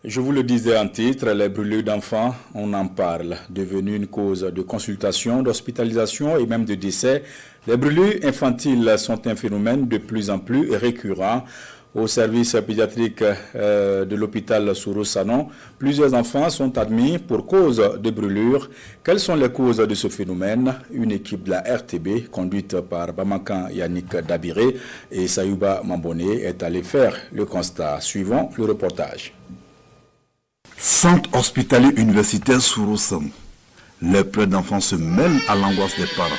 Je vous le disais en titre, les brûlures d'enfants, on en parle, devenue une cause de consultation, d'hospitalisation et même de décès. Les brûlures infantiles sont un phénomène de plus en plus récurrent. Au service pédiatrique de l'hôpital Souro-Sanon, plusieurs enfants sont admis pour cause de brûlures. Quelles sont les causes de ce phénomène? Une équipe de la RTB, conduite par Bamakan Yannick Dabiré et Sayouba Mamboné, est allée faire le constat. Suivons le reportage. Centre hospitalier universitaire Souro-Sanon. Les pleurs d'enfants se mêlent à l'angoisse des parents.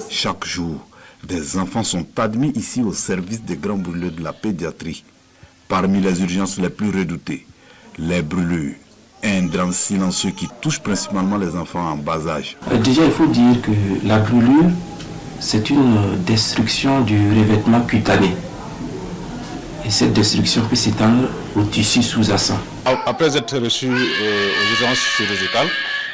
Chaque jour, des enfants sont admis ici au service des grands brûleurs de la pédiatrie. Parmi les urgences les plus redoutées, les brûlures, un drame silencieux qui touche principalement les enfants en bas âge. Déjà, il faut dire que la brûlure, c'est une destruction du revêtement cutané. Et cette destruction peut s'étendre au tissu sous-jacent. Après être reçus aux urgences chirurgicales,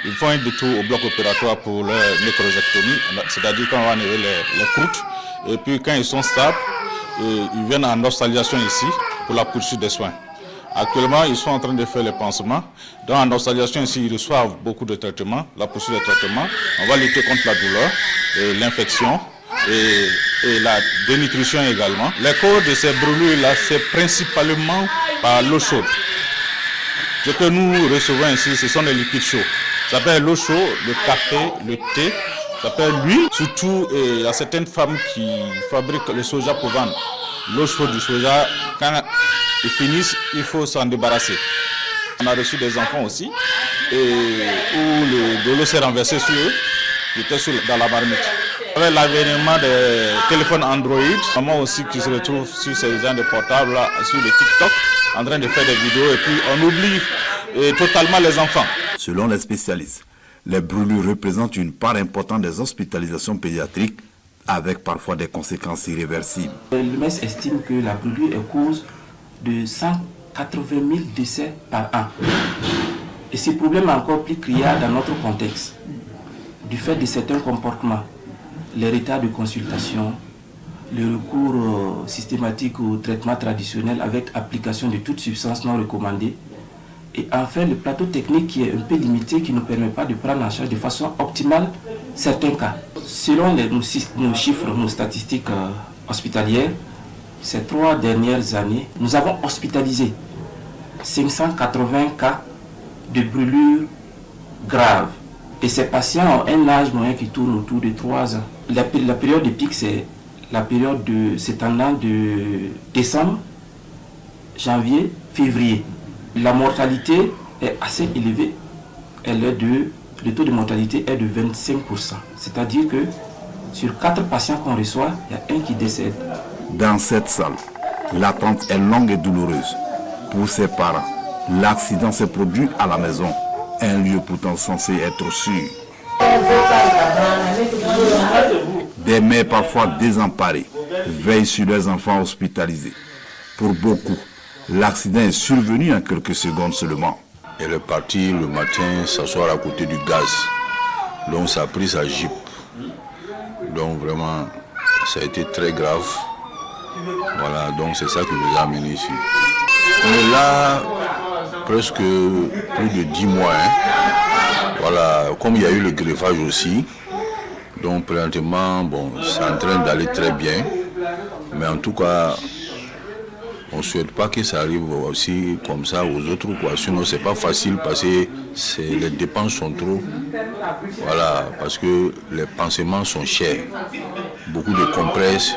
ils font un détour au bloc opératoire pour leur nécrosectomie, c'est-à-dire quand on va enlever les croûtes. Et puis quand ils sont stables, ils viennent en hospitalisation ici pour la poursuite des soins. Actuellement, ils sont en train de faire les pansements. Donc en hospitalisation ici, ils reçoivent beaucoup de traitements, la poursuite des traitements. On va lutter contre la douleur, l'infection et la dénutrition également. Les causes de ces brûlures-là, c'est principalement par l'eau chaude. Ce que nous recevons ici, ce sont des liquides chauds. Ça s'appelle l'eau chaude, le café, le thé, ça s'appelle l'huile. Surtout, il y a certaines femmes qui fabriquent le soja pour vendre. L'eau chaude du soja, quand ils finissent, il faut s'en débarrasser. On a reçu des enfants aussi, où de l'eau s'est renversée sur eux, qui étaient dans la marmite. Avec l'avènement des téléphones Android, maman aussi qui se retrouve sur ces gens de portables, là, sur le TikTok, en train de faire des vidéos, et puis on oublie totalement les enfants. Selon les spécialistes, les brûlures représentent une part importante des hospitalisations pédiatriques, avec parfois des conséquences irréversibles. L'OMS estime que la brûlure est cause de 180 000 décès par an. Et ce problème est encore plus criard dans notre contexte, du fait de certains comportements, les retards de consultation, le recours systématique au traitement traditionnel avec application de toutes substances non recommandées, et enfin le plateau technique qui est un peu limité, qui ne permet pas de prendre en charge de façon optimale certains cas. Selon nos chiffres, nos statistiques hospitalières, ces 3 dernières années, nous avons hospitalisé 580 cas de brûlures graves. Et ces patients ont un âge moyen qui tourne autour de 3 ans. La période de pic, c'est la période s'étendant de décembre, janvier, février. La mortalité est assez élevée. Le taux de mortalité est de 25%. C'est-à-dire que sur 4 patients qu'on reçoit, il y a un qui décède. Dans cette salle, l'attente est longue et douloureuse. Pour ses parents, l'accident s'est produit à la maison, un lieu pourtant censé être sûr. Des mères parfois désemparées veillent sur leurs enfants hospitalisés. Pour beaucoup, l'accident est survenu en quelques secondes seulement. Elle est partie le matin s'asseoir à côté du gaz. Donc ça a pris sa Jeep. Donc vraiment, ça a été très grave. Voilà, donc c'est ça qui nous a amenés ici. On est là presque plus de 10 mois. Voilà, comme il y a eu le greffage aussi. Donc présentement, bon, c'est en train d'aller très bien. Mais en tout cas, on ne souhaite pas que ça arrive aussi comme ça aux autres, quoi. Sinon, c'est pas facile parce que les dépenses sont trop. Voilà, parce que les pansements sont chers. Beaucoup de compresses.